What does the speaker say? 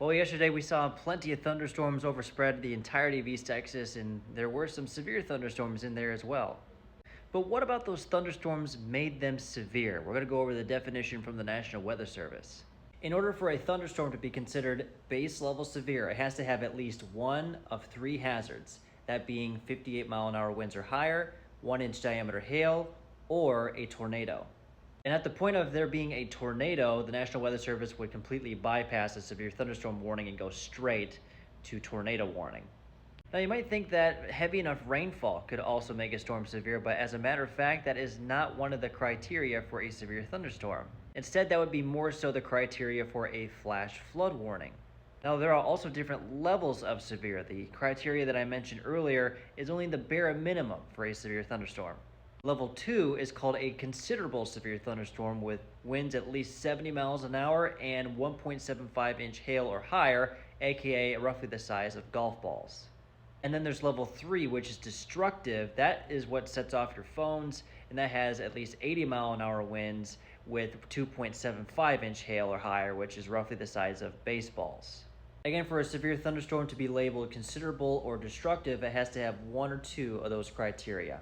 Well, yesterday we saw plenty of thunderstorms overspread the entirety of East Texas, and there were some severe thunderstorms in there as well. But what about those thunderstorms made them severe? We're going to go over the definition from the National Weather Service. In order for a thunderstorm to be considered base level severe, it has to have at least one of three hazards, that being 58-mile-an-hour winds or higher, 1-inch diameter hail, or a tornado. And at the point of there being a tornado, the National Weather Service would completely bypass a severe thunderstorm warning and go straight to tornado warning. Now, you might think that heavy enough rainfall could also make a storm severe, but as a matter of fact, that is not one of the criteria for a severe thunderstorm. Instead, that would be more so the criteria for a flash flood warning. Now, there are also different levels of severe. The criteria that I mentioned earlier is only the bare minimum for a severe thunderstorm. Level 2 is called a considerable severe thunderstorm with winds at least 70 miles an hour and 1.75-inch hail or higher, aka roughly the size of golf balls. And then there's level 3, which is destructive. That is what sets off your phones, and that has at least 80-mile-an-hour winds with 2.75-inch hail or higher, which is roughly the size of baseballs. Again, for a severe thunderstorm to be labeled considerable or destructive, it has to have one or two of those criteria.